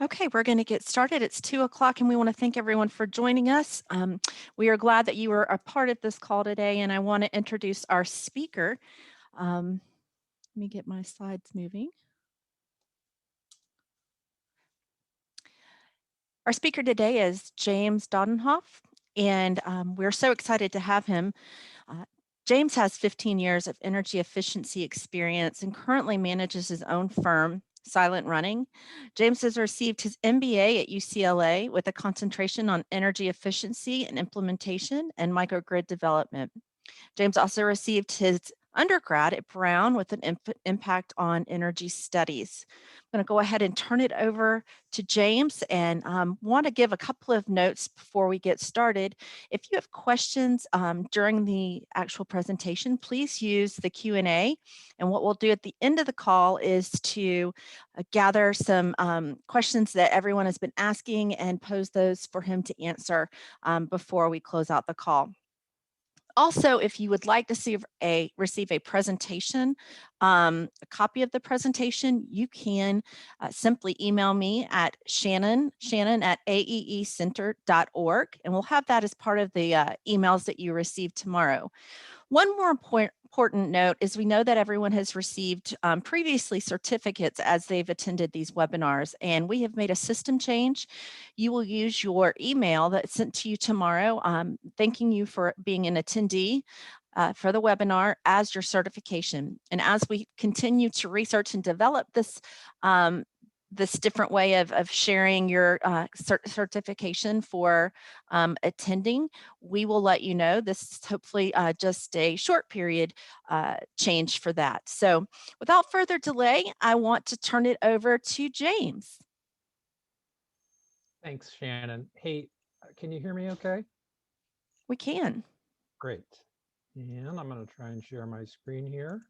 Okay, we're going to get started. It's 2 o'clock, and we want to thank everyone for joining us. We are glad that you were a part of this call today, and I want to introduce our speaker. Let me get my slides moving. Our speaker today is James Dodenhoff, and we're so excited to have him. James has 15 years of energy efficiency experience and currently manages his own firm, Silent Running. James has received his MBA at UCLA with a concentration on energy efficiency and implementation and microgrid development. James also received his undergrad at Brown with an impact on energy studies. I'm going to go ahead and turn it over to James and want to give a couple of notes before we get started. If you have questions during the actual presentation, please use the Q&A. And what we'll do at the end of the call is to gather some questions that everyone has been asking and pose those for him to answer before we close out the call. Also, if you would like to receive a presentation, a copy of the presentation, you can simply email me at Shannon at aeecenter.org, and we'll have that as part of the emails that you receive tomorrow. One more important note is we know that everyone has received previously certificates as they've attended these webinars, and we have made a system change. You will use your email that's sent to you tomorrow, thanking you for being an attendee for the webinar as your certification. And as we continue to research and develop this different way of sharing your certification for attending, we will let you know. This is hopefully just a short period change for that. So without further delay, I want to turn it over to James. Thanks, Shannon. Hey, can you hear me okay? We can. Great. And I'm going to try and share my screen here.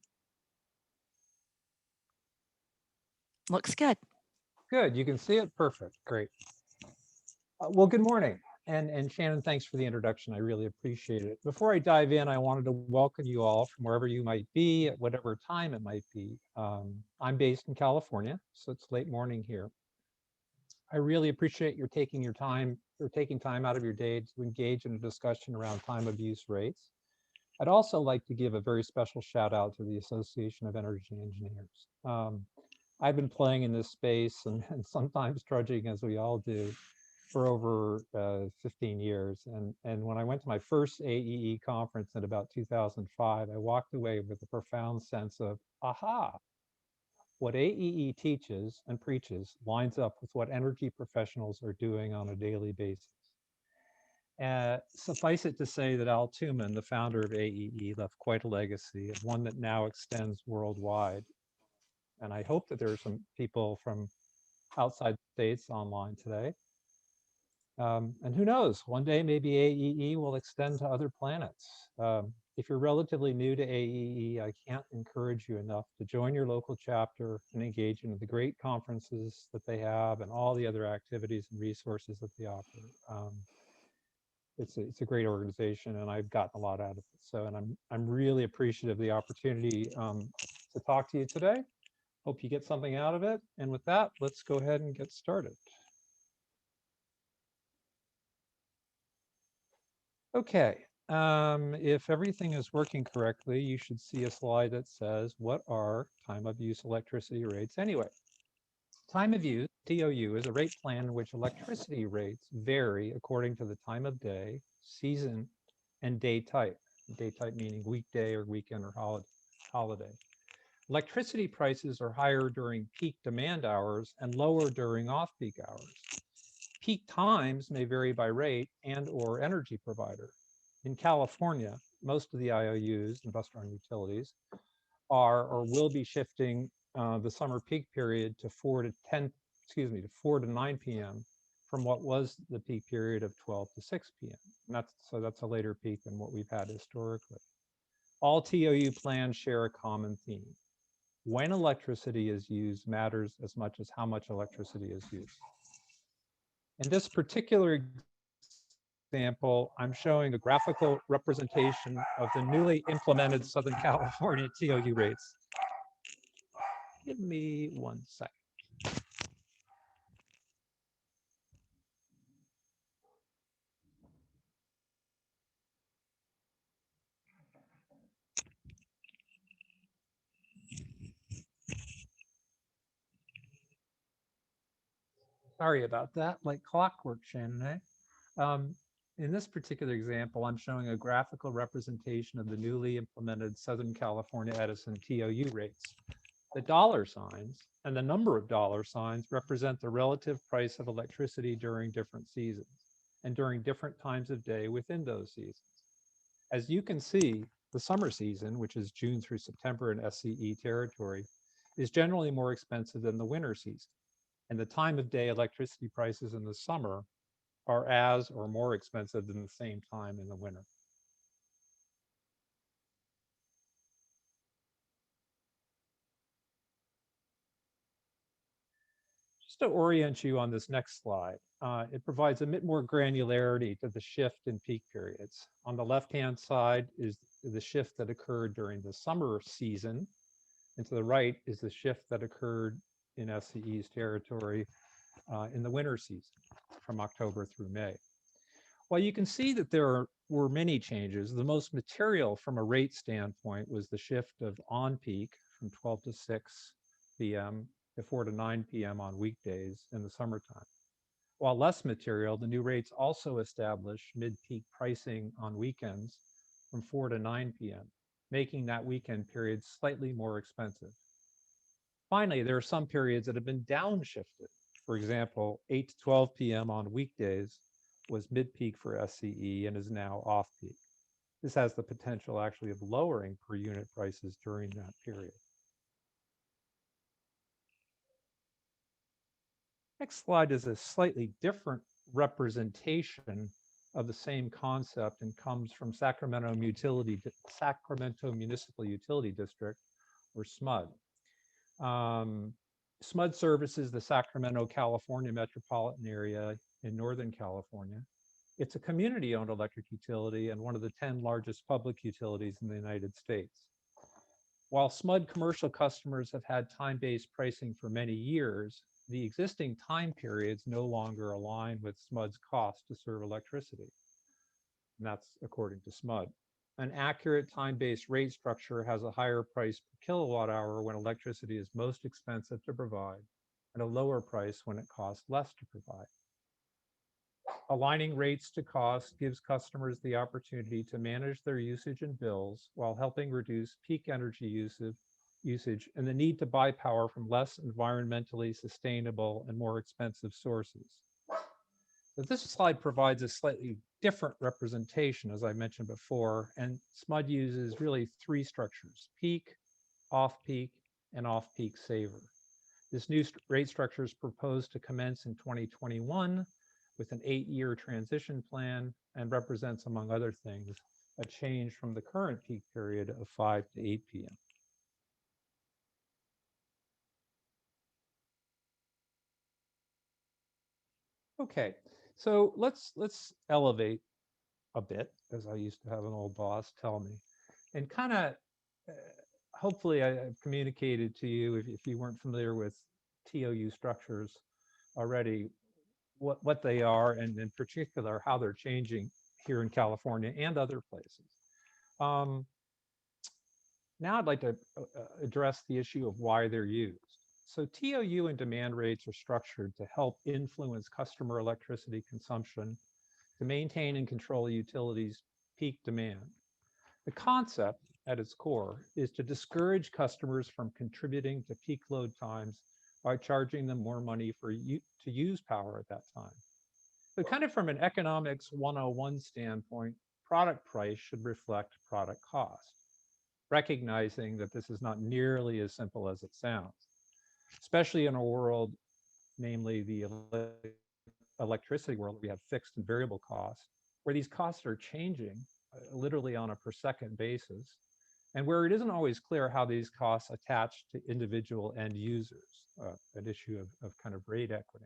Looks good. Good. You can see it? Perfect. Great. Well, good morning. And Shannon, thanks for the introduction. I really appreciate it. Before I dive in, I wanted to welcome you all from wherever you might be, at whatever time it might be. I'm based in California, so it's late morning here. I really appreciate your taking time out of your day to engage in a discussion around time of use rates. I'd also like to give a very special shout out to the Association of Energy Engineers. I've been playing in this space and sometimes trudging, as we all do, for over 15 years. And when I went to my first AEE conference in about 2005, I walked away with a profound sense of, aha, what AEE teaches and preaches lines up with what energy professionals are doing on a daily basis. Suffice it to say that Al Tuman, the founder of AEE, left quite a legacy, and one that now extends worldwide. And I hope that there are some people from outside the States online today. And who knows, one day maybe AEE will extend to other planets. If you're relatively new to AEE, I can't encourage you enough to join your local chapter and engage in the great conferences that they have and all the other activities and resources that they offer. It's a great organization, and I've gotten a lot out of it. So, and I'm really appreciative of the opportunity to talk to you today. Hope you get something out of it. And with that, let's go ahead and get started. Okay, if everything is working correctly, you should see a slide that says, what are time of use electricity rates anyway? Time of use, TOU, is a rate plan in which electricity rates vary according to the time of day, season, and day type. Day type meaning weekday or weekend or holiday. Electricity prices are higher during peak demand hours and lower during off-peak hours. Peak times may vary by rate and/or energy provider. In California, most of the IOUs, investor-owned utilities, are or will be shifting the summer peak period to 4 to 9 p.m. from what was the peak period of 12 to 6 p.m. And that's a later peak than what we've had historically. All TOU plans share a common theme. When electricity is used matters as much as how much electricity is used. In this particular example, I'm showing a graphical representation of the newly implemented Southern California TOU rates. Give me 1 second. Sorry about that, like clockwork, Shannon. In this particular example, I'm showing a graphical representation of the newly implemented Southern California Edison TOU rates. The dollar signs and the number of dollar signs represent the relative price of electricity during different seasons and during different times of day within those seasons. As you can see, the summer season, which is June through September in SCE territory, is generally more expensive than the winter season. And the time of day electricity prices in the summer are as or more expensive than the same time in the winter. Just to orient you on this next slide, it provides a bit more granularity to the shift in peak periods. On the left-hand side is the shift that occurred during the summer season, and to the right is the shift that occurred in SCE's territory in the winter season from October through May. While you can see that were many changes, the most material from a rate standpoint was the shift of on-peak from 12 to 6 p.m. to 4 to 9 p.m. on weekdays in the summertime. While less material, the new rates also establish mid-peak pricing on weekends from 4 to 9 p.m., making that weekend period slightly more expensive. Finally, there are some periods that have been downshifted. For example, 8 to 12 p.m. on weekdays was mid-peak for SCE and is now off-peak. This has the potential actually of lowering per unit prices during that period. Next slide is a slightly different representation of the same concept and comes from Sacramento Municipal Utility District, or SMUD. SMUD services the Sacramento, California metropolitan area in Northern California. It's a community-owned electric utility and one of the 10 largest public utilities in the United States. While SMUD commercial customers have had time-based pricing for many years, the existing time periods no longer align with SMUD's cost to serve electricity. And that's according to SMUD. An accurate time-based rate structure has a higher price per kilowatt hour when electricity is most expensive to provide, and a lower price when it costs less to provide. Aligning rates to cost gives customers the opportunity to manage their usage and bills while helping reduce peak energy usage and the need to buy power from less environmentally sustainable and more expensive sources. But this slide provides a slightly different representation, as I mentioned before, and SMUD uses really three structures: peak, off-peak, and off-peak saver. This new rate structure is proposed to commence in 2021 with an 8-year transition plan and represents, among other things, a change from the current peak period of 5 to 8 p.m. Okay, so let's elevate a bit, as I used to have an old boss tell me, and kind of hopefully I've communicated to you, if you weren't familiar with TOU structures already, what they are, and in particular how they're changing here in California and other places. Um, Now I'd like to address the issue of why they're used. So TOU and demand rates are structured to help influence customer electricity consumption to maintain and control a utility's peak demand. The concept at its core is to discourage customers from contributing to peak load times by charging them more money to use power at that time. So kind of from an economics 101 standpoint, product price should reflect product cost, recognizing that this is not nearly as simple as it sounds, especially in a world, namely the electricity world, we have fixed and variable costs, where these costs are changing literally on a per second basis, and where it isn't always clear how these costs attach to individual end users, an issue of kind of rate equity.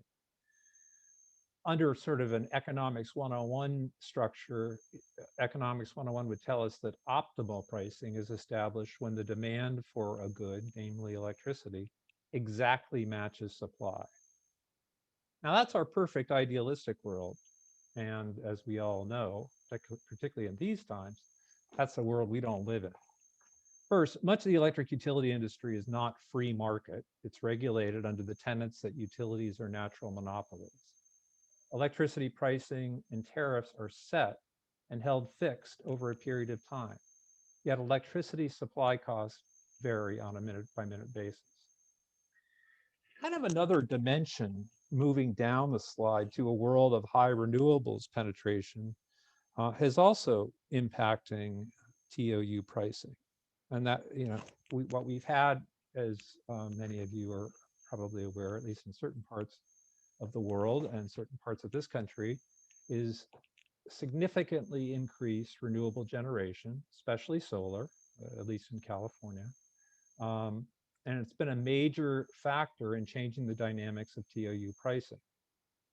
Under sort of an economics 101 structure, economics 101 would tell us that optimal pricing is established when the demand for a good, namely electricity, exactly matches supply. Now that's our perfect idealistic world. And as we all know, particularly in these times, that's the world we don't live in. First, much of the electric utility industry is not free market. It's regulated under the tenets that utilities are natural monopolies. Electricity pricing and tariffs are set and held fixed over a period of time. Yet electricity supply costs vary on a minute by minute basis. Kind of another dimension moving down the slide to a world of high renewables penetration has also impacting TOU pricing. And that, what we've had, as many of you are probably aware, at least in certain parts of the world and certain parts of this country, is significantly increased renewable generation, especially solar, at least in California. Um, and it's been a major factor in changing the dynamics of TOU pricing.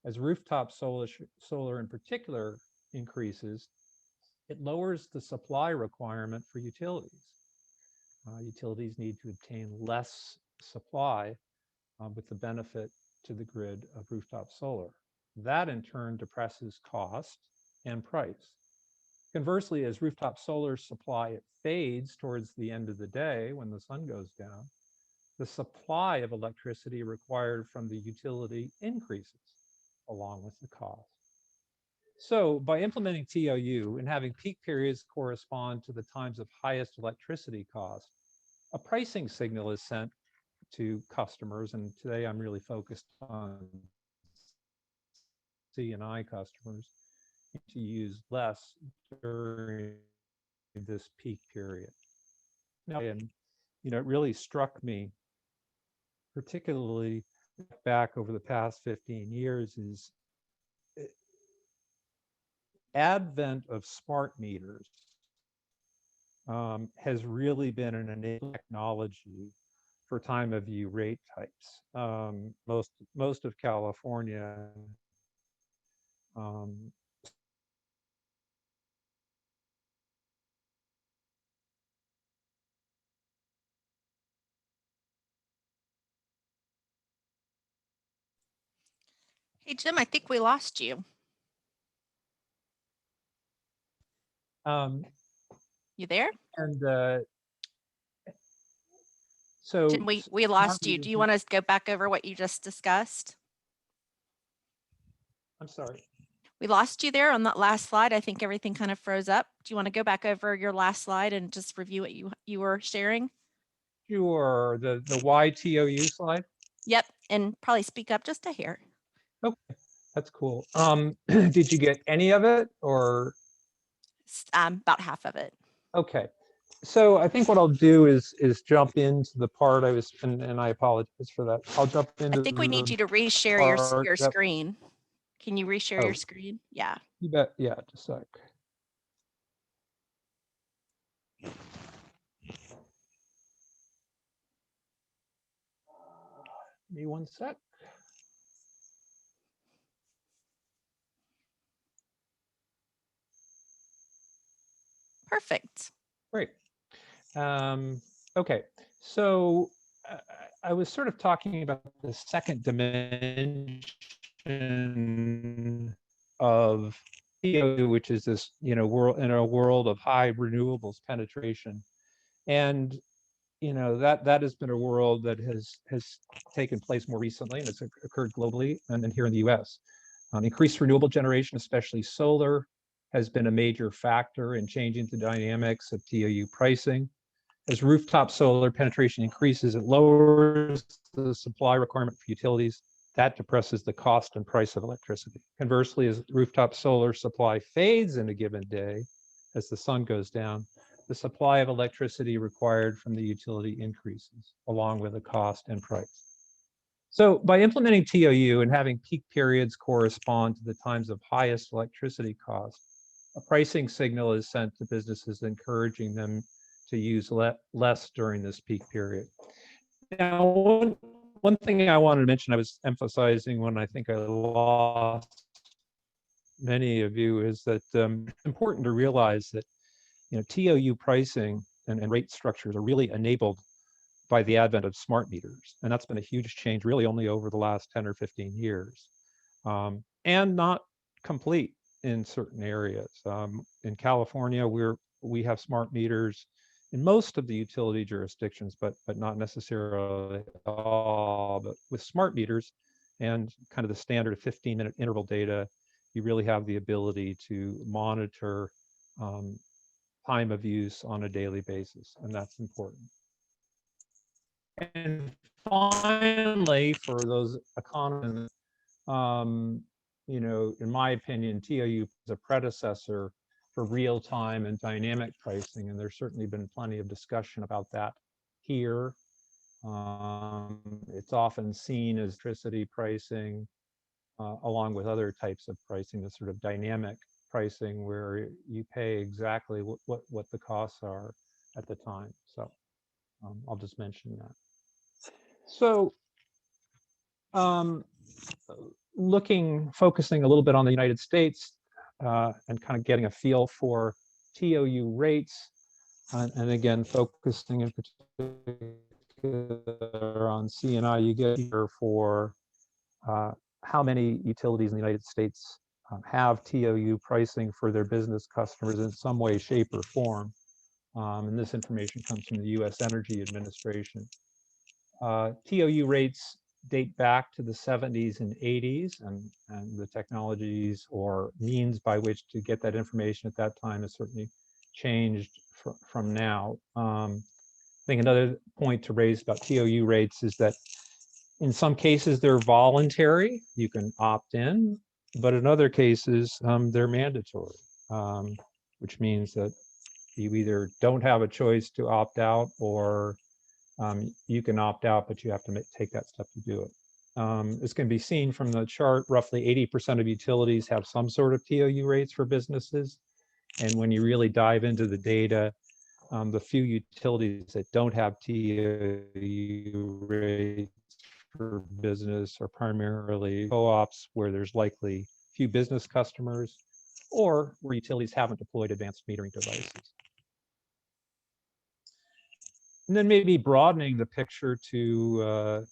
As rooftop solar in particular increases, it lowers the supply requirement for utilities. Utilities need to obtain less supply with the benefit to the grid of rooftop solar. That in turn depresses cost and price. Conversely, as rooftop solar supply fades towards the end of the day when the sun goes down, the supply of electricity required from the utility increases along with the cost. So by implementing TOU and having peak periods correspond to the times of highest electricity cost, a pricing signal is sent to customers, and today I'm really focused on C&I customers, to use less during this peak period. Now, and it really struck me, particularly back over the past 15 years, is advent of smart meters has really been an enabling technology for time of view rate types. Most of California um, Hey, Jim, I think we lost you. um, You there? and Jim, so we smart lost you. meters. Do you want us to go back over what you just discussed? I'm sorry. We lost you there on that last slide. I think everything kind of froze up. Do you want to go back over your last slide and just review what you were sharing? Sure. The YTOU slide. Yep, and probably speak up just a hair. Okay, that's cool. Did you get any of it, or? About half of it. Okay. So I think what I'll do is jump into the part I was, and I apologize for that. I'll jump I into think we need the you to reshare part your that, screen. Can you reshare your oh, screen? Yeah. you bet. Yeah, just a sec. Give me one sec. Perfect. Great. Okay, so I was sort of talking about the second dimension of TOU, which is this, world in a world of high renewables penetration, and that has been a world that has taken place more recently, and it's occurred globally and then here in the U.S. Increased renewable generation, especially solar, has been a major factor in changing the dynamics of TOU pricing. As rooftop solar penetration increases, it lowers the supply requirement for utilities. That depresses the cost and price of electricity. Conversely, as rooftop solar supply fades in a given day, as the sun goes down, the supply of electricity required from the utility increases, along with the cost and price. So by implementing TOU and having peak periods correspond to the times of highest electricity cost, a pricing signal is sent to businesses encouraging them to use less during this peak period. Now, one thing I wanted to mention, I was emphasizing when I think I lost many of you, is that it's important to realize that TOU pricing and rate structures are really enabled by the advent of smart meters. And that's been a huge change really only over the last 10 or 15 years, and not complete in certain areas. In California, we have smart meters in most of the utility jurisdictions, but not necessarily all. But with smart meters and kind of the standard 15-minute interval data, you really have the ability to monitor um, time of use on a daily basis, and that's important. And finally, for those economists, um, in my opinion, TOU is a predecessor for real-time and dynamic pricing, and there's certainly been plenty of discussion about that here. It's often seen as electricity pricing, along with other types of pricing, the sort of dynamic pricing where you pay exactly what the costs are at the time. So I'll just mention that. So um, focusing a little bit on the United States and kind of getting a feel for TOU rates, and again, focusing in particular on C&I, you get here for how many utilities in the United States have TOU pricing for their business customers in some way, shape, or form. And this information comes from the U.S. Energy Administration. TOU rates date back to the 70s and 80s, and the technologies or means by which to get that information at that time has certainly changed from now. I think another point to raise about TOU rates is that in some cases they're voluntary, you can opt in, but in other cases they're mandatory, which means that you either don't have a choice to opt out, or you can opt out, but you have to take that step to do it. As can be seen from the chart, roughly 80% of utilities have some sort of TOU rates for businesses. And when you really dive into the data, the few utilities that don't have TOU rates for business are primarily co-ops where there's likely few business customers, or where utilities haven't deployed advanced metering devices. And then maybe broadening the picture to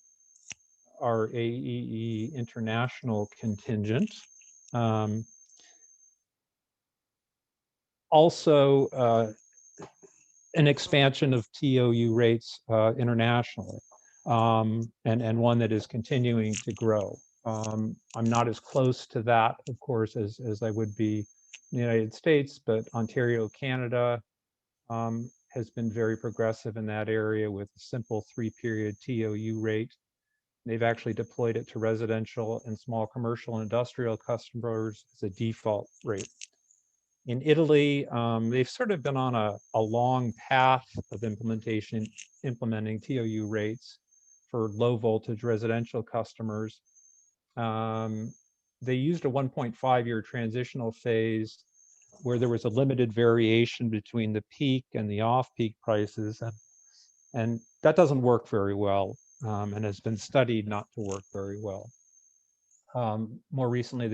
our AEE international contingent. Also, an expansion of TOU rates internationally, and one that is continuing to grow. I'm not as close to that, of course, as I would be in the United States, but Ontario, Canada has been very progressive in that area with a simple 3-period TOU rate. They've actually deployed it to residential and small commercial and industrial customers as a default rate. In Italy, they've sort of been on a long path of implementing TOU rates for low voltage residential customers. They used a 1.5-year transitional phase where there was a limited variation between the peak and the off-peak prices, and that doesn't work very well, and has been studied not to work very well. More recently,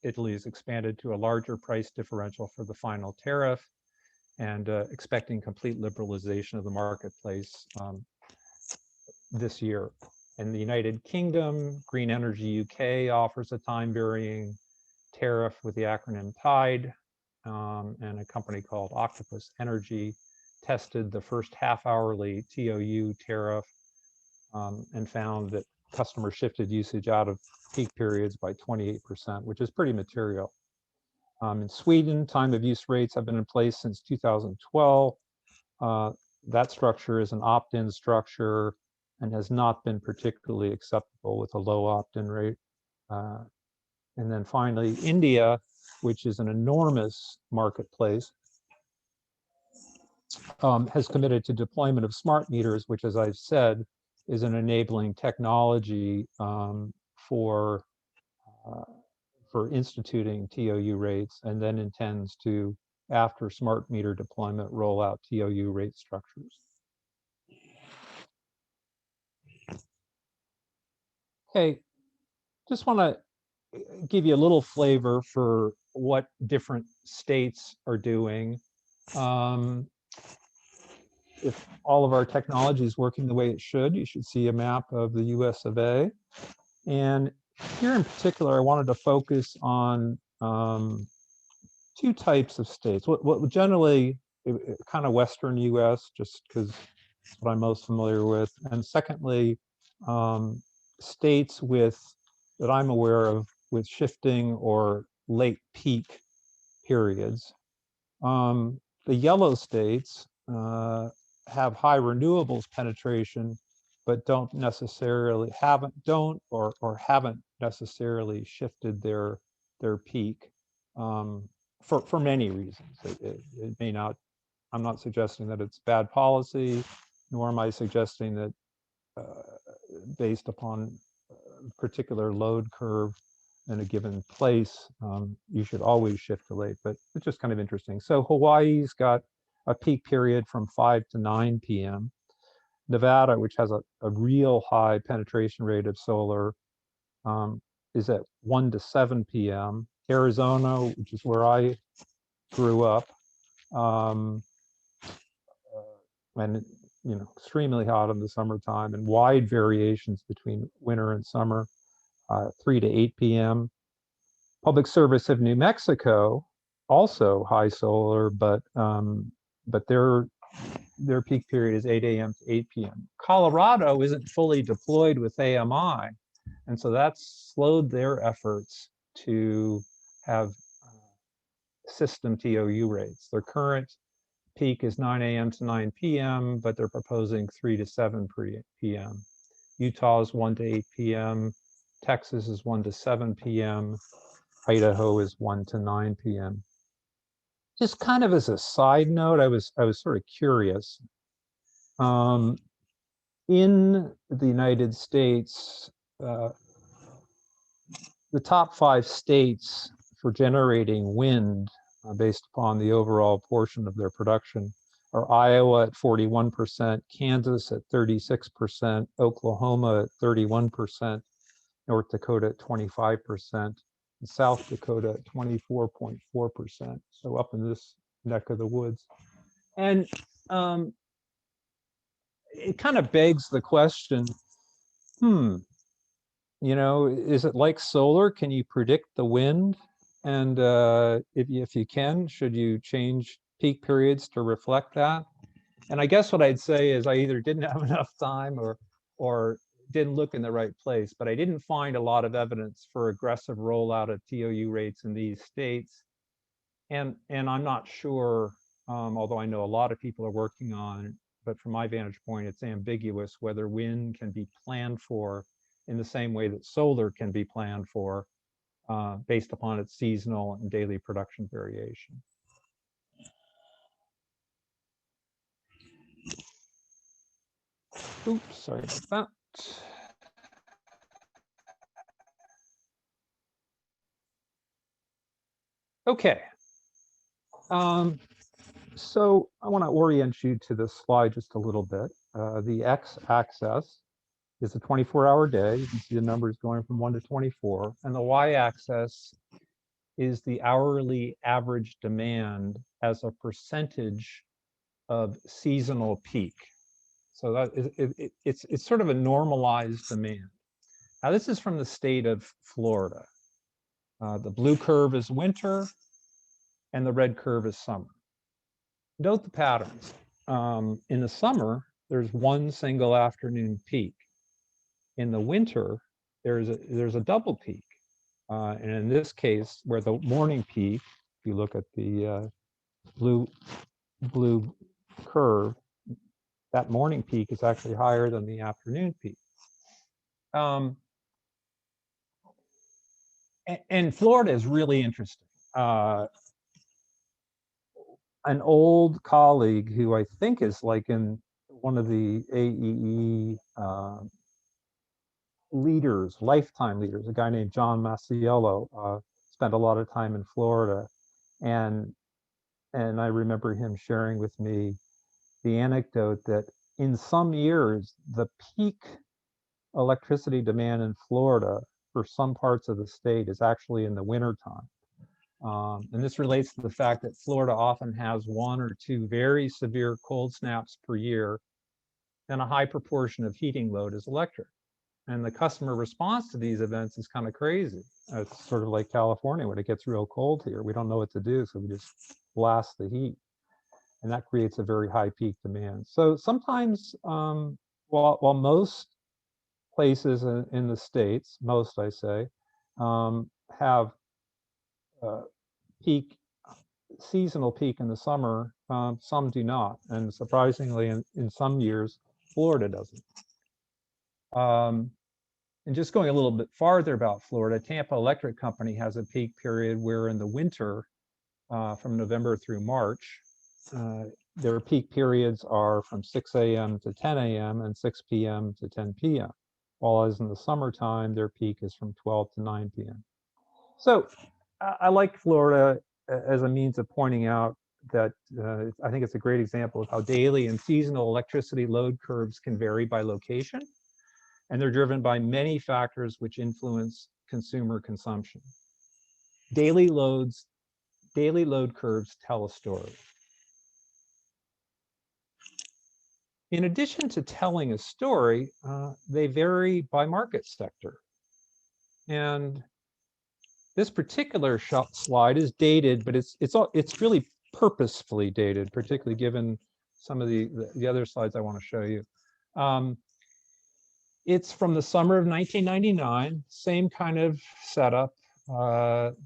Italy has expanded to a larger price differential for the final tariff, and expecting complete liberalization of the marketplace this year. In the United Kingdom, Green Energy UK offers a time-varying tariff with the acronym TIDE, and a company called Octopus Energy tested the first half-hourly TOU tariff and found that customers shifted usage out of peak periods by 28%, which is pretty material. In Sweden, time of use rates have been in place since 2012. That structure is an opt-in structure and has not been particularly acceptable with a low opt-in rate. And then finally, India, which is an enormous marketplace, has committed to deployment of smart meters, which, as I've said, is an enabling technology for instituting TOU rates, and then intends to, after smart meter deployment, roll out TOU rate structures. Okay, just want to give you a little flavor for what different states are doing. If all of our technology is working the way it should, you should see a map of the US of A. And here in particular, I wanted to focus on two types of states. What generally kind of Western US, just because it's what I'm most familiar with. And secondly, states that I'm aware of with shifting or late peak periods. The yellow states have high renewables penetration, but haven't necessarily shifted their peak, for many reasons. It may not. I'm not suggesting that it's bad policy, nor am I suggesting that based upon a particular load curve in a given place, you should always shift to late, but it's just kind of interesting. So Hawaii's got a peak period from 5 to 9 p.m. Nevada, which has a real high penetration rate of solar, is at 1 to 7 p.m. Arizona, which is where I grew up, um, and extremely hot in the summertime and wide variations between winter and summer, 3 to 8 p.m. Public Service of New Mexico, also high solar, but their peak period is 8 a.m. to 8 p.m. Colorado isn't fully deployed with AMI, and so that's slowed their efforts to have system TOU rates. Their current peak is 9 a.m. to 9 p.m., but they're proposing 3 to 7 p.m. Utah is 1 to 8 p.m. Texas is 1 to 7 p.m. Idaho is 1 to 9 p.m. Just kind of as a side note, I was sort of curious. In the United States, the top 5 states for generating wind, based upon the overall portion of their production, are Iowa at 41%, Kansas at 36%, Oklahoma at 31%, North Dakota at 25%, and South Dakota at 24.4%. So up in this neck of the woods. And it kind of begs the question, is it like solar? Can you predict the wind? And if you can, should you change peak periods to reflect that? And I guess what I'd say is I either didn't have enough time or didn't look in the right place, but I didn't find a lot of evidence for aggressive rollout of TOU rates in these states. And I'm not sure, although I know a lot of people are working on it, but from my vantage point, it's ambiguous whether wind can be planned for in the same way that solar can be planned for, based upon its seasonal and daily production variation. Oops, sorry about that. Okay. So I want to orient you to this slide just a little bit. The x-axis is a 24-hour day. You can see the numbers going from 1 to 24. And the y-axis is the hourly average demand as a percentage of seasonal peak. So that it's sort of a normalized demand. Now this is from the state of Florida. The blue curve is winter and the red curve is summer. Note the patterns. In the summer, there's one single afternoon peak. In the winter, there's a double peak. And in this case, where the morning peak, if you look at the blue curve, that morning peak is actually higher than the afternoon peak. And Florida is really interesting. An old colleague who I think is like in one of the AEE leaders, lifetime leaders, a guy named John Masiello, spent a lot of time in Florida. And I remember him sharing with me the anecdote that in some years, the peak electricity demand in Florida for some parts of the state is actually in the wintertime. And this relates to the fact that Florida often has 1 or 2 very severe cold snaps per year, and a high proportion of heating load is electric. And the customer response to these events is kind of crazy. It's sort of like California when it gets real cold here. We don't know what to do, so we just blast the heat. and that creates a very high peak demand. So sometimes, while most places in the States, most I say, have uh, peak, seasonal peak in the summer, some do not. And surprisingly, in some years, Florida doesn't. Um, and just going a little bit farther about Florida, Tampa Electric Company has a peak period where in the winter, from November through March, uh, their peak periods are from 6 a.m. to 10 a.m. and 6 p.m. to 10 p.m. While as in the summertime, their peak is from 12 to 9 p.m. So I like Florida as a means of pointing out that I think it's a great example of how daily and seasonal electricity load curves can vary by location, and they're driven by many factors which influence consumer consumption. Daily loads, daily load curves tell a story. In addition to telling a story, they vary by market sector. And this particular slide is dated, but it's really purposefully dated, particularly given some of the other slides I want to show you. It's from the summer of 1999, same kind of setup.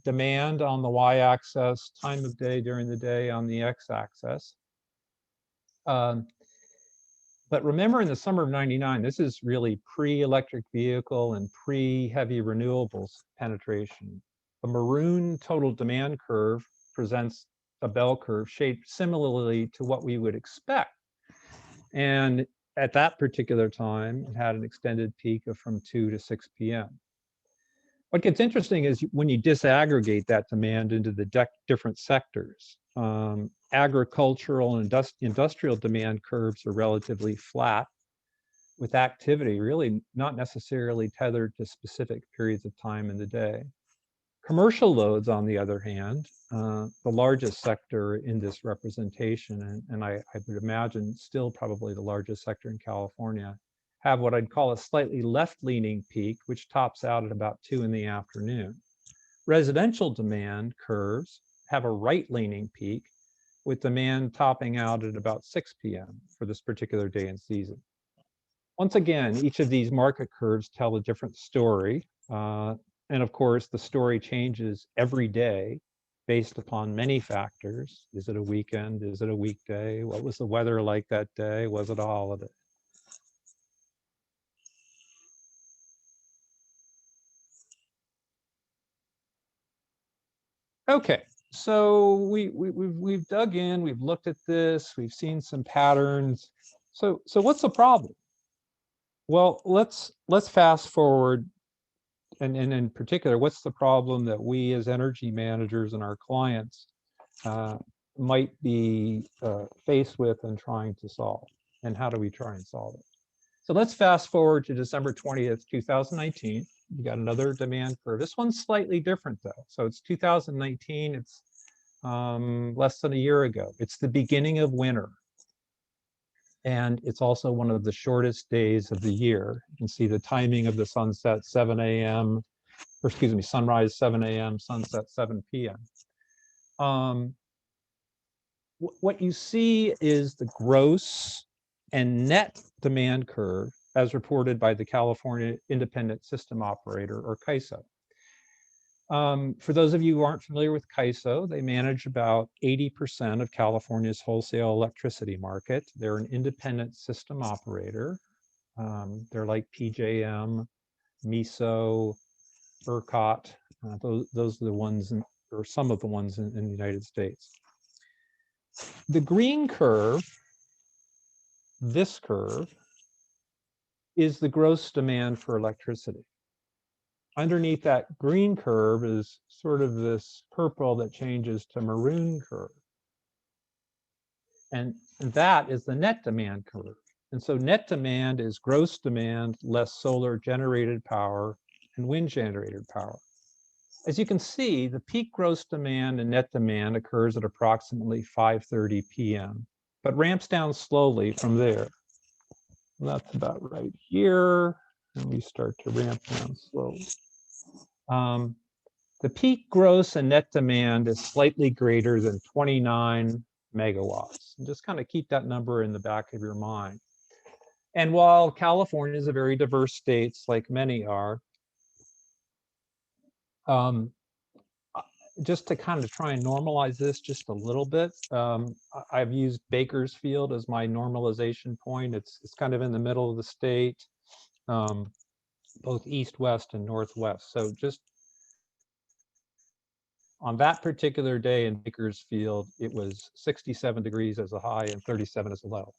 Demand on the y-axis, time of day during the day on the x-axis. But remember, in the summer of 99, this is really pre-electric vehicle and pre-heavy renewables penetration. The maroon total demand curve presents a bell curve shaped similarly to what we would expect. And at that particular time, it had an extended peak of from 2 to 6 p.m. What gets interesting is when you disaggregate that demand into the different sectors. Agricultural and industrial demand curves are relatively flat, with activity really not necessarily tethered to specific periods of time in the day. Commercial loads, on the other hand, the largest sector in this representation, and I would imagine still probably the largest sector in California, have what I'd call a slightly left-leaning peak, which tops out at about 2 in the afternoon. Residential demand curves have a right-leaning peak, with demand topping out at about 6 p.m. for this particular day and season. Once again, each of these market curves tell a different story. And of course, the story changes every day based upon many factors. Is it a weekend? Is it a weekday? What was the weather like that day? Was it a holiday? Okay, so we've dug in, we've looked at this, we've seen some patterns. So what's the problem? Well, let's fast forward, and in particular, what's the problem that we as energy managers and our clients might be faced with and trying to solve, and how do we try and solve it? So let's fast forward to December 20th, 2019. We got another demand curve. This one's slightly different though. So it's 2019, it's less than a year ago. It's the beginning of winter. And it's also one of the shortest days of the year. You can see the timing of the sunset, 7 a.m., or excuse me, sunrise 7 a.m., sunset 7 p.m. What you see is the gross and net demand curve as reported by the California Independent System Operator, or CAISO. For those of you who aren't familiar with CAISO, they manage about 80% of California's wholesale electricity market. They're an independent system operator. They're like PJM, MISO, ERCOT. Those are the ones, or some of the ones in the United States. The green curve, this curve, is the gross demand for electricity. Underneath that green curve is sort of this purple that changes to maroon curve. And that is the net demand curve. And so net demand is gross demand less solar generated power and wind generated power. As you can see, the peak gross demand and net demand occurs at approximately 5:30 p.m., but ramps down slowly from there. And that's about right here, and we start to ramp down slowly. The peak gross and net demand is slightly greater than 29 megawatts. And just kind of keep that number in the back of your mind. And while California is a very diverse state, like many are, um, just to kind of try and normalize this just a little bit, I've used Bakersfield as my normalization point. It's kind of in the middle of the state, both east, west, and northwest. So just on that particular day in Bakersfield, it was 67 degrees as a high and 37 as a low.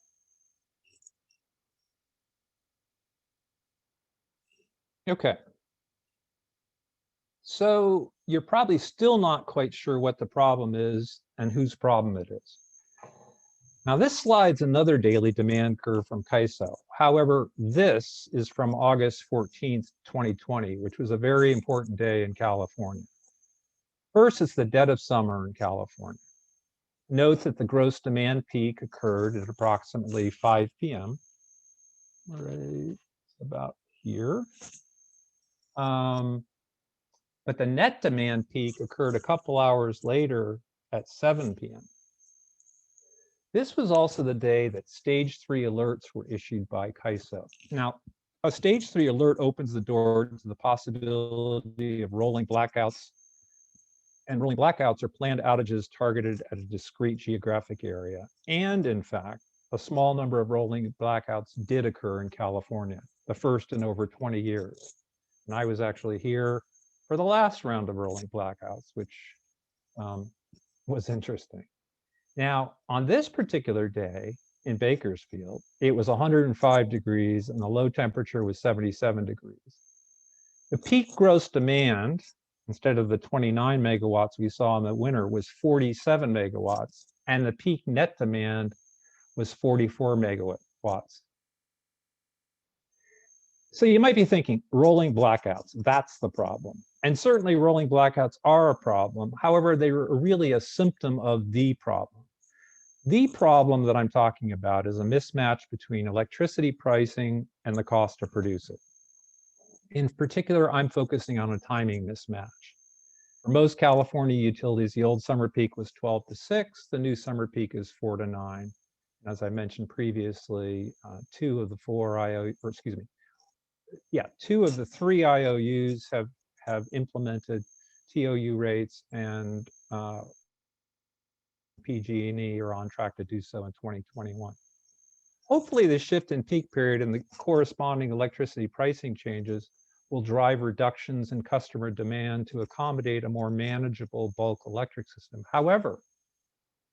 Okay. So you're probably still not quite sure what the problem is and whose problem it is. Now this slide's another daily demand curve from CAISO. However, this is from August 14th, 2020, which was a very important day in California. First, it's the dead of summer in California. Note that the gross demand peak occurred at approximately 5 p.m. Right about here. But the net demand peak occurred a couple hours later at 7 p.m. This was also the day that stage 3 alerts were issued by CAISO. Now, a stage 3 alert opens the door to the possibility of rolling blackouts, and rolling blackouts are planned outages targeted at a discrete geographic area. And in fact, a small number of rolling blackouts did occur in California, the first in over 20 years. And I was actually here for the last round of rolling blackouts, which was interesting. Now, on this particular day in Bakersfield, it was 105 degrees and the low temperature was 77 degrees. The peak gross demand, instead of the 29 megawatts we saw in the winter, was 47 megawatts, and the peak net demand was 44 megawatts. So you might be thinking, rolling blackouts, that's the problem. And certainly rolling blackouts are a problem. However, they were really a symptom of the problem. The problem that I'm talking about is a mismatch between electricity pricing and the cost to produce it. In particular, I'm focusing on a timing mismatch. For most California utilities, the old summer peak was 12 to 6, the new summer peak is 4 to 9. As I mentioned previously, two of the three IOUs have implemented TOU rates, and PG&E are on track to do so in 2021. Hopefully, the shift in peak period and the corresponding electricity pricing changes will drive reductions in customer demand to accommodate a more manageable bulk electric system. However,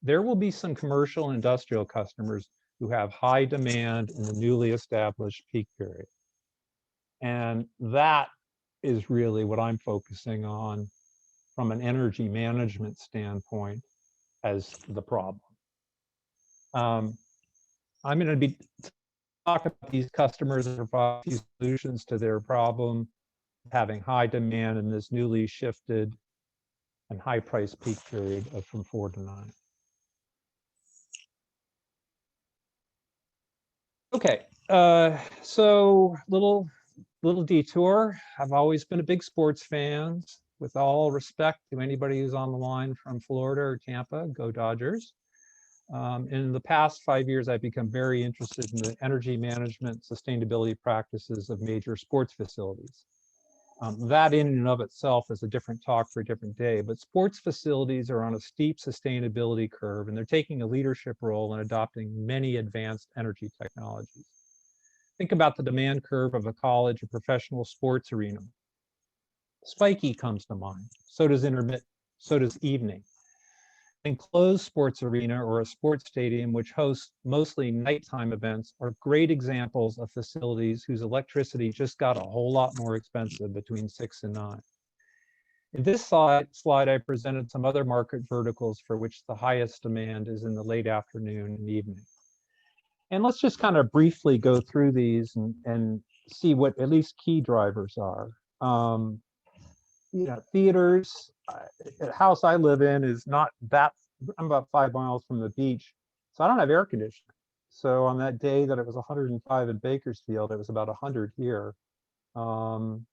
there will be some commercial and industrial customers who have high demand in the newly established peak period. And that is really what I'm focusing on from an energy management standpoint as the problem. I'm going to be talking about these customers and provide solutions to their problem, having high demand in this newly shifted and high price peak period of from 4 to 9. Okay, so little detour. I've always been a big sports fan. With all respect to anybody who's on the line from Florida or Tampa, go Dodgers. In the past 5 years, I've become very interested in the energy management sustainability practices of major sports facilities. That in and of itself is a different talk for a different day, but sports facilities are on a steep sustainability curve, and they're taking a leadership role in adopting many advanced energy technologies. Think about the demand curve of a college or professional sports arena. Spiky comes to mind, so does intermittent, so does evening. Enclosed sports arena or a sports stadium which hosts mostly nighttime events are great examples of facilities whose electricity just got a whole lot more expensive between 6 and 9. In this slide, I presented some other market verticals for which the highest demand is in the late afternoon and evening. And let's just kind of briefly go through these and see what at least key drivers are. Theaters, the house I live in is not that, I'm about 5 miles from the beach, so I don't have air conditioning. So on that day that it was 105 in Bakersfield, it was about 100 here. And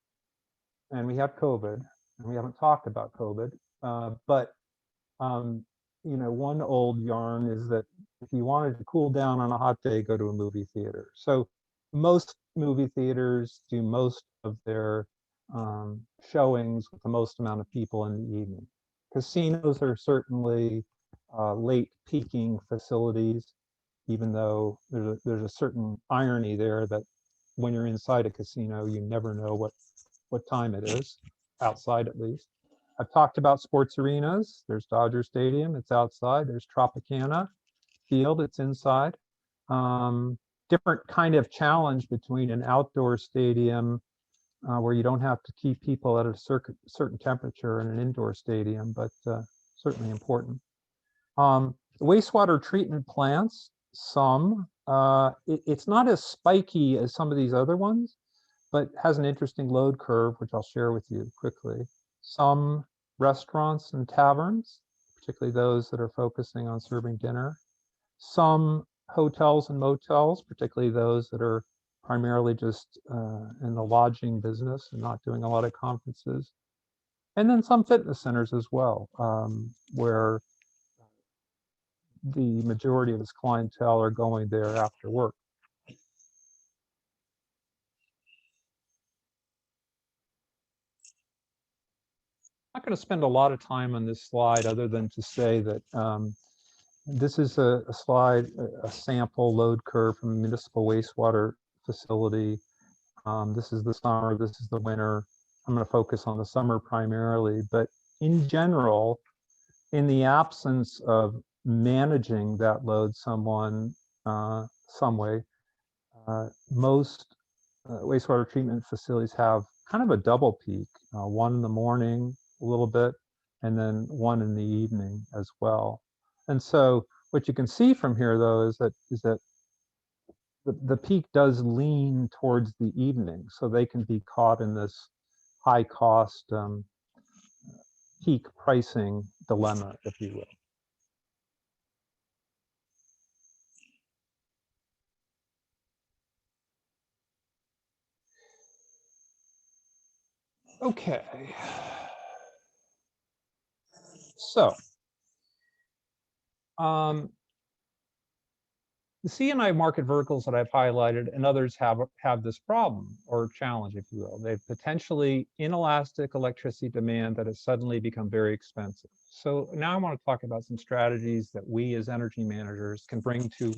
we have COVID, and we haven't talked about COVID, but one old yarn is that if you wanted to cool down on a hot day, go to a movie theater. So most movie theaters do most of their showings with the most amount of people in the evening. Casinos are certainly late peaking facilities, even though there's a certain irony there that when you're inside a casino, you never know what time it is, outside at least. I've talked about sports arenas. There's Dodger Stadium, it's outside. There's Tropicana Field, it's inside. Um, Different kind of challenge between an outdoor stadium where you don't have to keep people at a certain temperature and an indoor stadium, but certainly important. Wastewater treatment plants, it's not as spiky as some of these other ones, but has an interesting load curve, which I'll share with you quickly. Some restaurants and taverns, particularly those that are focusing on serving dinner. Some hotels and motels, particularly those that are primarily just in the lodging business and not doing a lot of conferences. And then some fitness centers as well, where the majority of its clientele are going there after work. I'm not going to spend a lot of time on this slide other than to say that this is a slide, a sample load curve from a municipal wastewater facility. This is the summer, this is the winter. I'm going to focus on the summer primarily, but in general, in the absence of managing that load some way, most wastewater treatment facilities have kind of a double peak, one in the morning a little bit, and then one in the evening as well. And so what you can see from here, though, is that the peak does lean towards the evening, so they can be caught in this high cost peak pricing dilemma, if you will. Okay. So, the C&I market verticals that I've highlighted and others have this problem or challenge, if you will. They've potentially inelastic electricity demand that has suddenly become very expensive. So now I want to talk about some strategies that we as energy managers can bring to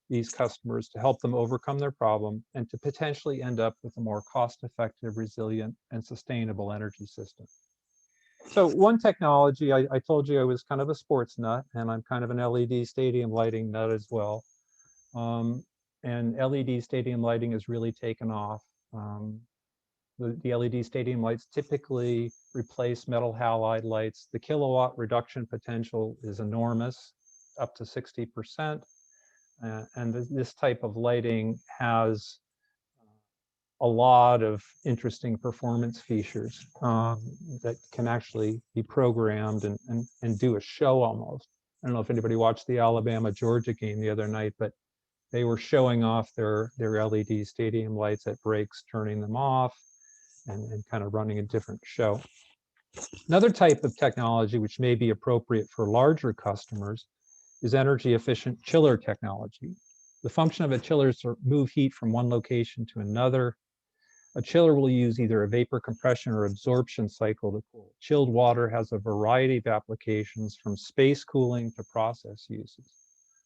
these customers to help them overcome their problem and to potentially end up with a more cost-effective, resilient, and sustainable energy system. So one technology, I told you I was kind of a sports nut, and I'm kind of an LED stadium lighting nut as well. And LED stadium lighting has really taken off. The LED stadium lights typically replace metal halide lights. The kilowatt reduction potential is enormous, up to 60%. And this type of lighting has a lot of interesting performance features that can actually be programmed and do a show almost. I don't know if anybody watched the Alabama-Georgia game the other night, but they were showing off their LED stadium lights at breaks, turning them off, and kind of running a different show. Another type of technology which may be appropriate for larger customers is energy efficient chiller technology. The function of a chiller is to move heat from one location to another. A chiller will use either a vapor compression or absorption cycle to cool. Chilled water has a variety of applications from space cooling to process uses.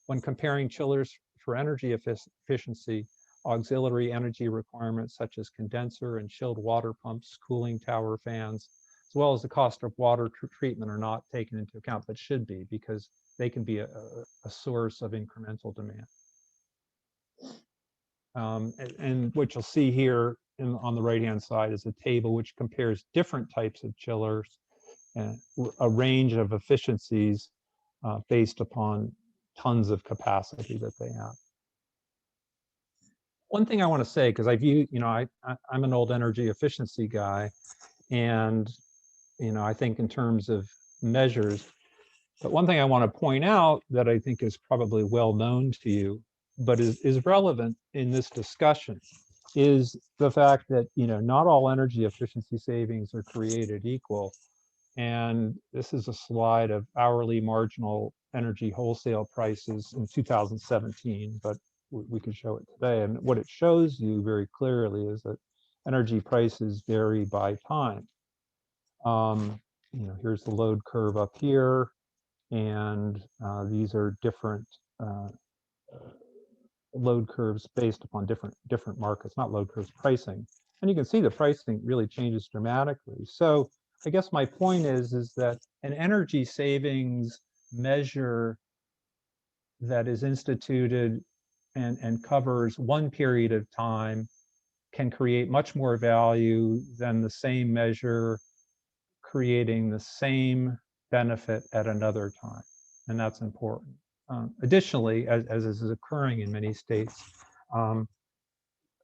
When comparing chillers for energy efficiency, auxiliary energy requirements such as condenser and chilled water pumps, cooling tower fans, as well as the cost of water treatment are not taken into account, but should be because they can be a source of incremental demand. And what you'll see here on the right-hand side is a table which compares different types of chillers and a range of efficiencies based upon tons of capacity that they have. One thing I want to say, because I'm an old energy efficiency guy, and I think in terms of measures, but one thing I want to point out that I think is probably well known to you, but is relevant in this discussion, is the fact that not all energy efficiency savings are created equal. And this is a slide of hourly marginal energy wholesale prices in 2017, but we could show it today. And what it shows you very clearly is that energy prices vary by time. Here's the load curve up here, and these are different load curves based upon different markets, not load curves, pricing. And you can see the pricing really changes dramatically. So I guess my point is that an energy savings measure that is instituted and covers one period of time can create much more value than the same measure creating the same benefit at another time. And that's important. Additionally, as is occurring in many states, um,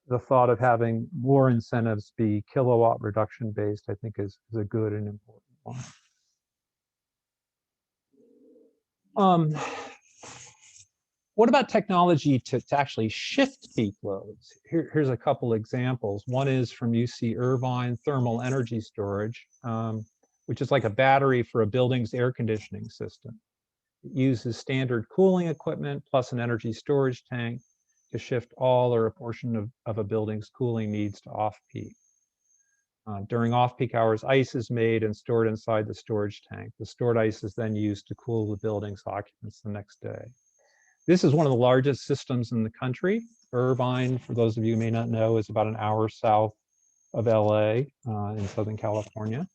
the thought of having more incentives be kilowatt reduction based, I think is a good and important one. Um, what about technology to actually shift peak loads? Here's a couple examples. One is from UC Irvine thermal energy storage, which is like a battery for a building's air conditioning system. It uses standard cooling equipment plus an energy storage tank to shift all or a portion of a building's cooling needs to off-peak. During off-peak hours, ice is made and stored inside the storage tank. The stored ice is then used to cool the building's occupants the next day. This is one of the largest systems in the country. Irvine, for those of you who may not know, is about an hour south of LA in Southern California.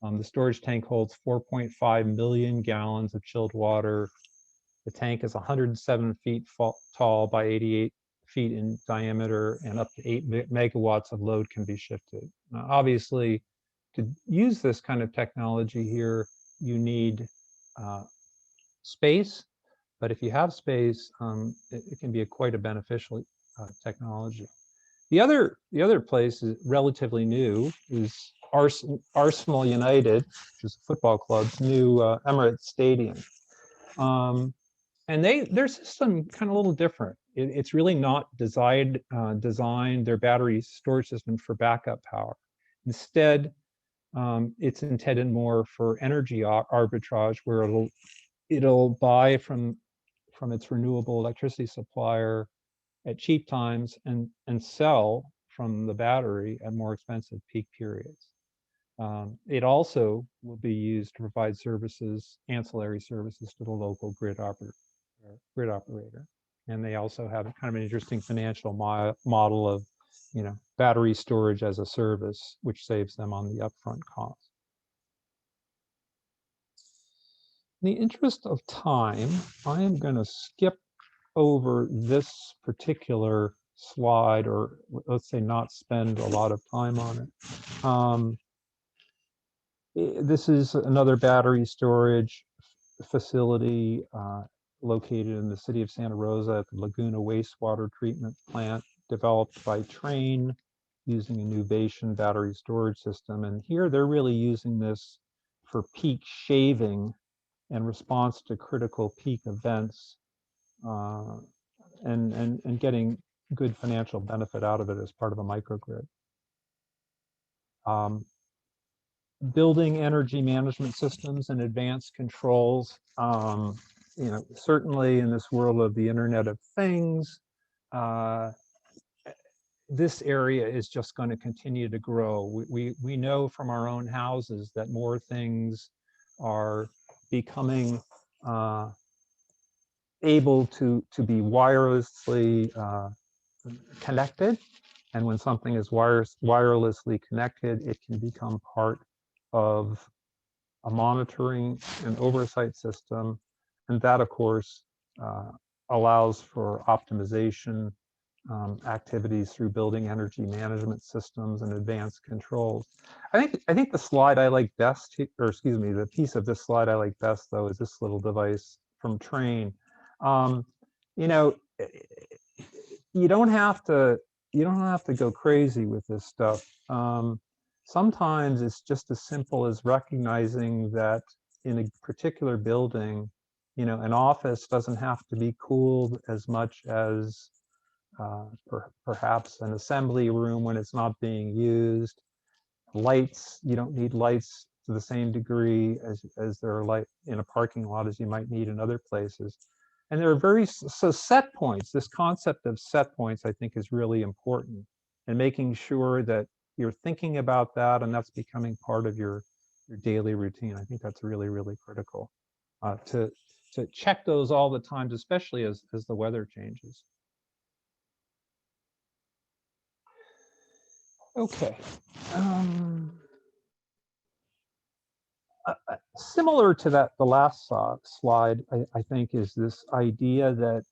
The storage tank holds 4.5 million gallons of chilled water. The tank is 107 feet tall by 88 feet in diameter, and up to 8 megawatts of load can be shifted. Now, obviously, to use this kind of technology here, you need space. But if you have space, it can be quite a beneficial technology. The other place is relatively new is Arsenal United, which is a football club's new Emirates Stadium. And their system kind of a little different. It's really not designed their battery storage system for backup power. Instead, it's intended more for energy arbitrage, where it'll buy from its renewable electricity supplier at cheap times and sell from the battery at more expensive peak periods. It also will be used to provide services, ancillary services to the local grid operator. And they also have kind of an interesting financial model of, battery storage as a service, which saves them on the upfront cost. In the interest of time, I am going to skip over this particular slide, or let's say not spend a lot of time on it. This is another battery storage facility located in the city of Santa Rosa at the Laguna wastewater treatment plant, developed by Train using a Nuvation battery storage system. And here they're really using this for peak shaving and response to critical peak events, and getting good financial benefit out of it as part of a microgrid. Building energy management systems and advanced controls. Certainly in this world of the Internet of Things, this area is just going to continue to grow. We know from our own houses that more things are becoming able to be wirelessly connected. And when something is wirelessly connected, it can become part of a monitoring and oversight system. And that, of course, allows for optimization activities through building energy management systems and advanced controls. I think the slide I like best, or excuse me, the piece of this slide I like best, though, is this little device from Train. You don't have to go crazy with this stuff. Sometimes it's just as simple as recognizing that in a particular building, an office doesn't have to be cooled as much as perhaps an assembly room when it's not being used. Lights, you don't need lights to the same degree as they're like in a parking lot as you might need in other places. And there are so set points, this concept of set points, I think is really important, and making sure that you're thinking about that and that's becoming part of your daily routine. I think that's really, really critical to check those all the times, especially as the weather changes. Okay. Um, Similar to that, the last slide, I think, is this idea that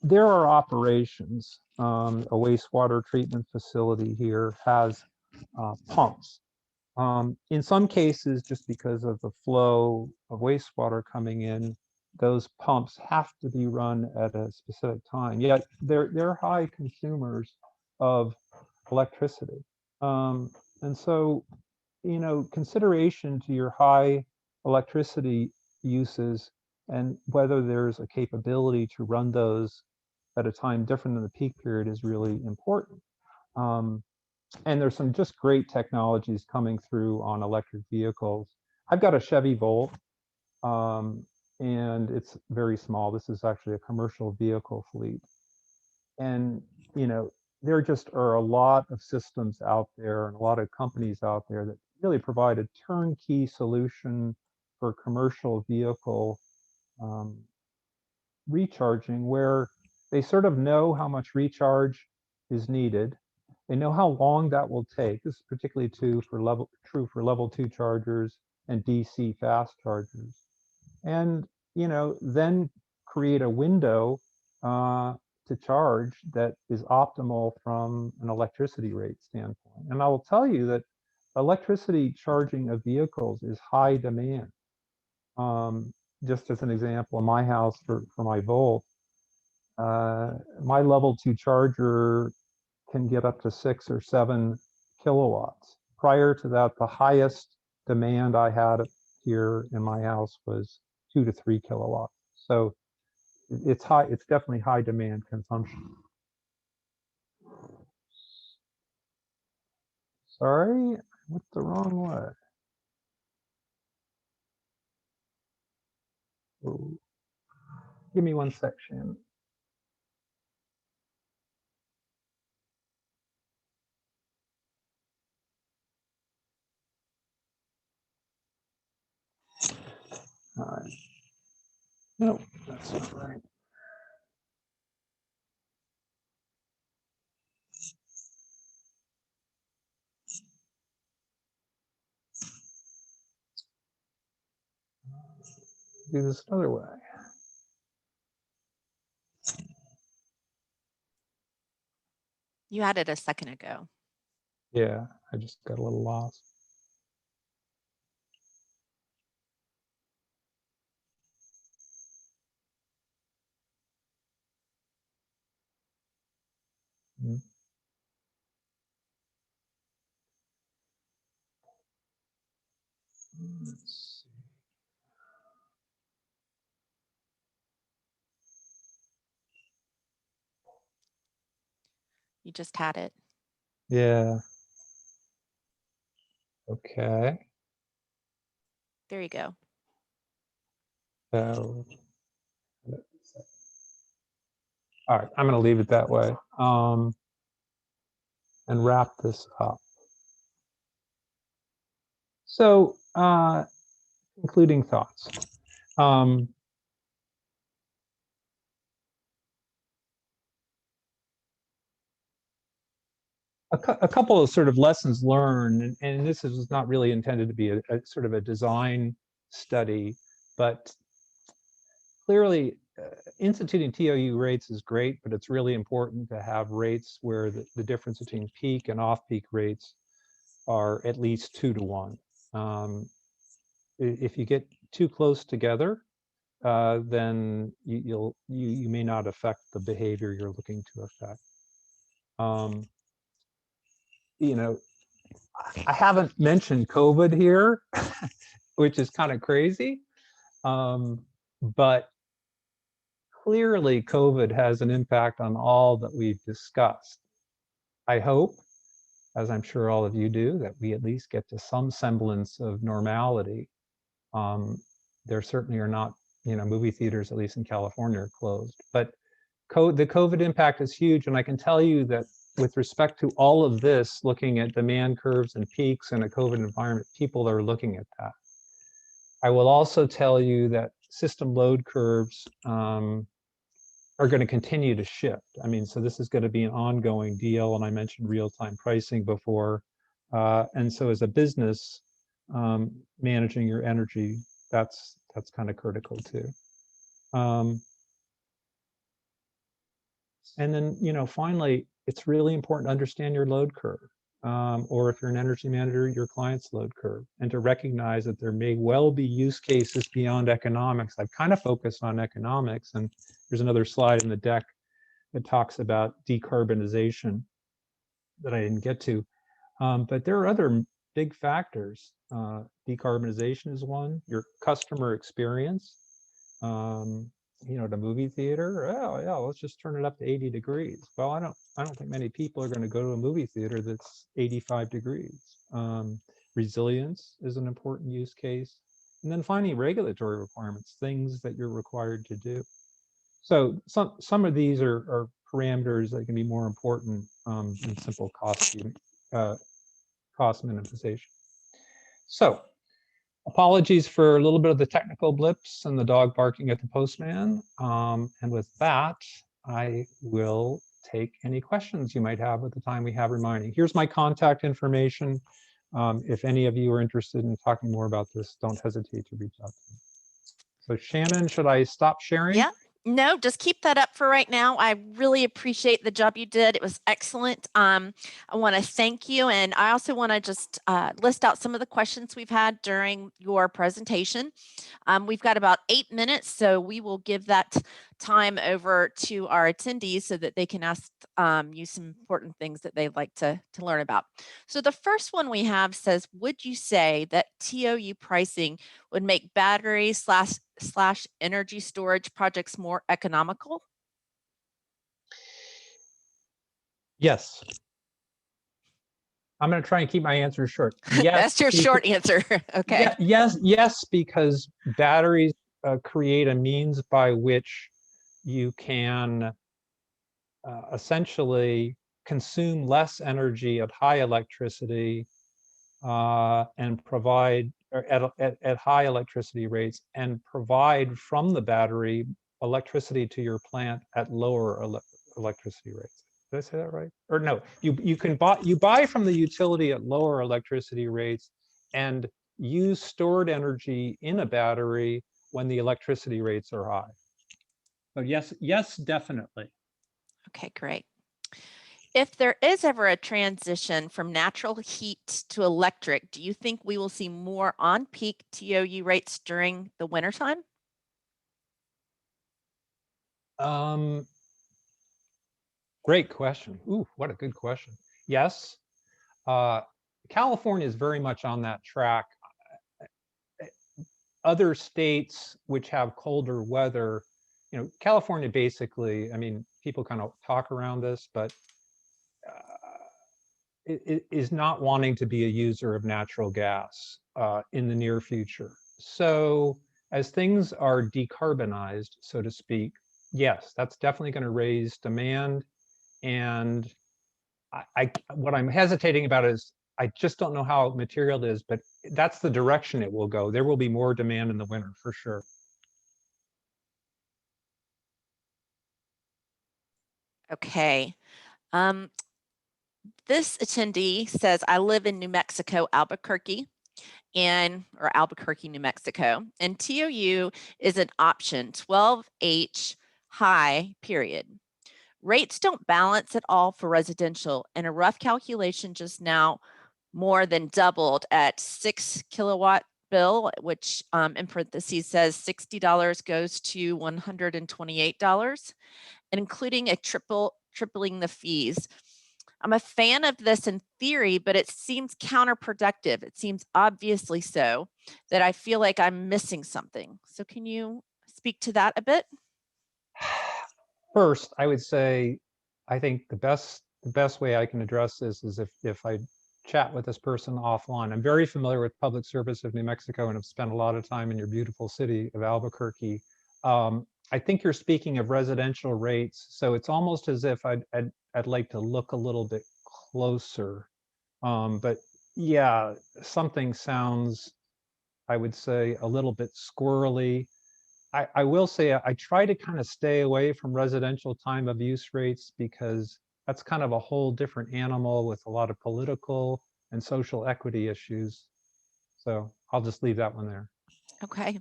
there are operations. A wastewater treatment facility here has pumps. In some cases, just because of the flow of wastewater coming in, those pumps have to be run at a specific time. Yet they're high consumers of electricity. And so, consideration to your high electricity uses and whether there's a capability to run those at a time different than the peak period is really important. Um, and there's some just great technologies coming through on electric vehicles. I've got a Chevy Volt, and it's very small. This is actually a commercial vehicle fleet. And, there just are a lot of systems out there and a lot of companies out there that really provide a turnkey solution for commercial vehicle um, recharging, where they sort of know how much recharge is needed. They know how long that will take. This is particularly true for level 2 chargers and DC fast chargers. And then create a window uh, to charge that is optimal from an electricity rate standpoint. And I will tell you that electricity charging of vehicles is high demand. Um, just as an example, in my house for my Volt, my level 2 charger can get up to 6 or 7 kilowatts. Prior to that, the highest demand I had here in my house was 2 to 3 kilowatts. So it's high, it's definitely high demand consumption. Sorry, I went the wrong way. Oh, give me one section. All right. No, that's not right. Do this another way. You had it a second ago. Yeah, I just got a little lost. Hmm. Let's see. You just had it. Yeah. Okay. There you go. So, all right, I'm going to leave it that way and wrap this up. So, concluding thoughts. Um, a couple of sort of lessons learned, and this is not really intended to be a sort of a design study, but clearly instituting TOU rates is great, but it's really important to have rates where the difference between peak and off-peak rates are at least 2 to 1. If you get too close together, then you may not affect the behavior you're looking to affect. Um, you know, I haven't mentioned COVID here, which is kind of crazy, but clearly COVID has an impact on all that we've discussed. I hope as I'm sure all of you do, that we at least get to some semblance of normality. There certainly are not, movie theaters, at least in California, are closed. But the COVID impact is huge, and I can tell you that with respect to all of this, looking at demand curves and peaks in a COVID environment, people are looking at that. I will also tell you that system load curves are going to continue to shift. I mean, so this is going to be an ongoing deal, and I mentioned real-time pricing before. And so as a business, managing your energy, that's kind of critical too. And then, finally, it's really important to understand your load curve. Or if you're an energy manager, your client's load curve, and to recognize that there may well be use cases beyond economics. I've kind of focused on economics, and there's another slide in the deck that talks about decarbonization that I didn't get to. But there are other big factors. Decarbonization is one, your customer experience. The movie theater, oh yeah, let's just turn it up to 80 degrees. Well, I don't think many people are going to go to a movie theater that's 85 degrees. Resilience is an important use case. And then finally, regulatory requirements, things that you're required to do. So some of these are parameters that can be more important than simple cost minimization. So apologies for a little bit of the technical blips and the dog barking at the postman. And with that, I will take any questions you might have at the time we have remaining. Here's my contact information. If any of you are interested in talking more about this, don't hesitate to reach out to me. So Shannon, should I stop sharing? Yeah. No, just keep that up for right now. I really appreciate the job you did. It was excellent. I want to thank you. And I also want to just list out some of the questions we've had during your presentation. We've got about 8 minutes, so we will give that time over to our attendees so that they can ask you some important things that they'd like to learn about. So the first one we have says, would you say that TOU pricing would make battery slash energy storage projects more economical? Yes. I'm going to try and keep my answer short. Yes. That's your short answer. Okay. Yeah, yes, because batteries create a means by which you can essentially consume less energy at high electricity and provide at high electricity rates and provide from the battery electricity to your plant at lower electricity rates. Did I say that right? Or no, you buy from the utility at lower electricity rates and use stored energy in a battery when the electricity rates are high. So yes, definitely. Okay, great. If there is ever a transition from natural heat to electric, do you think we will see more on-peak TOU rates during the wintertime? Great question. Ooh, what a good question. Yes, California is very much on that track. Other states which have colder weather, California basically, I mean, people kind of talk around this, but it is not wanting to be a user of natural gas in the near future. So as things are decarbonized, so to speak, yes, that's definitely going to raise demand. And what I'm hesitating about is I just don't know how material it is, but that's the direction it will go. There will be more demand in the winter for sure. Okay. This attendee says, I live in New Mexico, Albuquerque, or Albuquerque, New Mexico, and TOU is an option, 12H high, period. Rates don't balance at all for residential, and a rough calculation just now more than doubled at 6 kilowatt bill, which in parentheses says $60 goes to $128, and including a tripling the fees. I'm a fan of this in theory, but it seems counterproductive. It seems obviously so that I feel like I'm missing something. So can you speak to that a bit? First, I would say, I think the best the best way I can address this is if I chat with this person offline. I'm very familiar with public service of New Mexico and have spent a lot of time in your beautiful city of Albuquerque. I think you're speaking of residential rates, so it's almost as if I'd like to look a little bit closer. But yeah, something sounds, I would say, a little bit squirrely. I will say I try to kind of stay away from residential time of use rates because that's kind of a whole different animal with a lot of political and social equity issues. So I'll just leave that one there. Okay.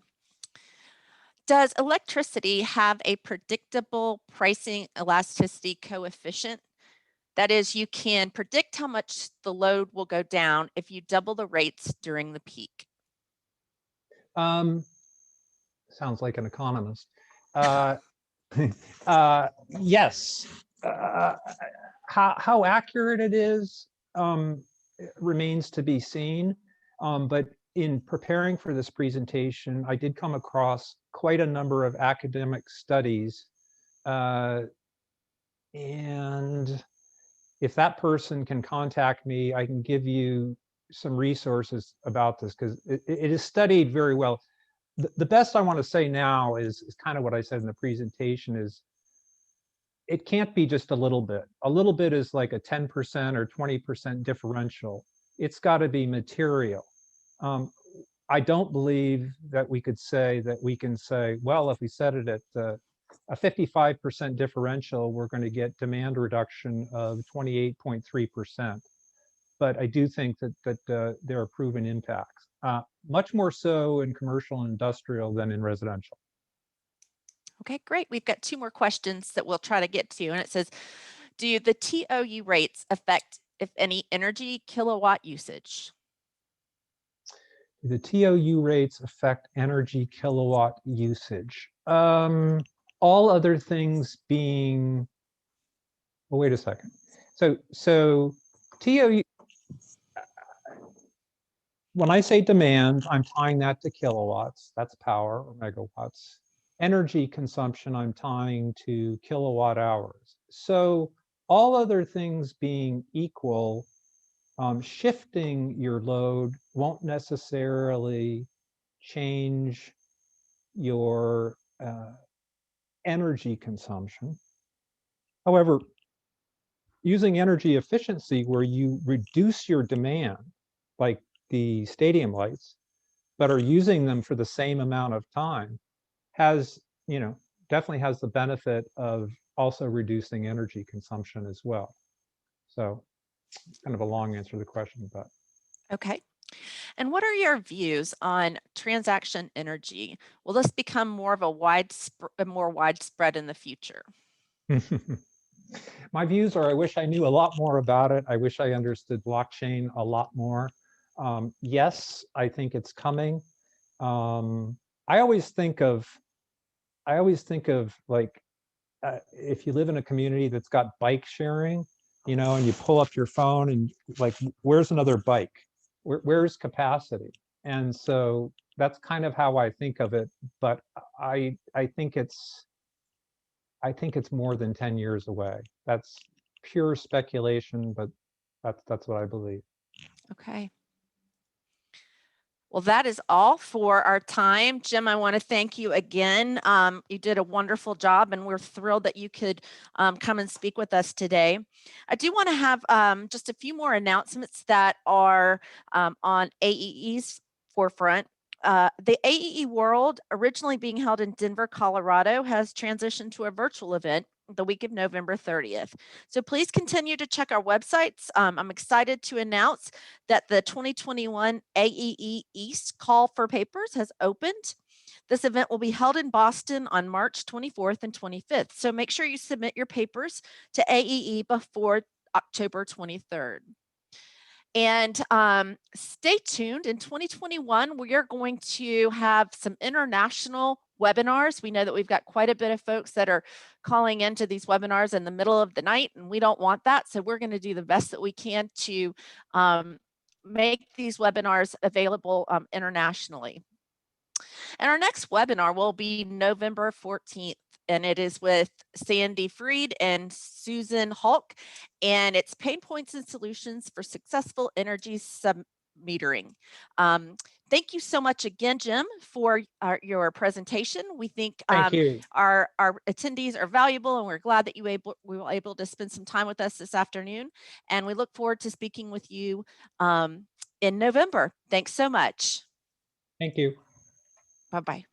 Does electricity have a predictable pricing elasticity coefficient? That is, you can predict how much the load will go down if you double the rates during the peak. Um, Sounds like an economist. Uh, yes. Uh, how accurate it is remains to be seen. But in preparing for this presentation, I did come across quite a number of academic studies. Uh, and if that person can contact me, I can give you some resources about this because it is studied very well. The best I want to say now is kind of what I said in the presentation is it can't be just a little bit. A little bit is like a 10% or 20% differential. It's got to be material. Um, I don't believe that we could say that we can say, well, if we set it at a 55% differential, we're going to get demand reduction of 28.3%. But I do think that there are proven impacts, much more so in commercial and industrial than in residential. Okay, great. We've got two more questions that we'll try to get to. And it says, do the TOU rates affect, if any, energy kilowatt usage? The TOU rates affect energy kilowatt usage. All other things being, well, wait a second. So TOU, when I say demand, I'm tying that to kilowatts, that's power or megawatts. Energy consumption, I'm tying to kilowatt hours. So all other things being equal, shifting your load won't necessarily change your energy consumption. However, using energy efficiency where you reduce your demand, like the stadium lights, but are using them for the same amount of time, has, definitely has the benefit of also reducing energy consumption as well. So kind of a long answer to the question, but Okay. And what are your views on transaction energy? Will this become more of a more widespread in the future? my views are I wish I knew a lot more about it. I wish I understood blockchain a lot more. Yes, I think it's coming. Um, I always think of like if you live in a community that's got bike sharing, and you pull up your phone and like, where's another bike? Where's capacity? And so that's kind of how I think of it. But I think it's more than 10 years away. That's pure speculation, but that's what I believe. Okay. Well, that is all for our time. Jim, I want to thank you again. You did a wonderful job, and we're thrilled that you could come and speak with us today. I do want to have just a few more announcements that are on AEE's forefront. The AEE World, originally being held in Denver, Colorado, has transitioned to a virtual event the week of November 30th. So please continue to check our websites. I'm excited to announce that the 2021 AEE East Call for Papers has opened. This event will be held in Boston on March 24th and 25th. So make sure you submit your papers to AEE before October 23rd. And stay tuned. In 2021, we are going to have some international webinars. We know that we've got quite a bit of folks that are calling into these webinars in the middle of the night, and we don't want that. So we're going to do the best that we can to make these webinars available internationally. And our next webinar will be November 14th. and it is with Sandy Freed and Susan Hulk, and it's Pain Points and Solutions for Successful Energy Submetering. Um, Thank you so much again, Jim, for your presentation. We think Thank you. our attendees are valuable, and we're glad that we were able to spend some time with us this afternoon. And we look forward to speaking with you in November. Thanks so much. Thank you. Bye bye.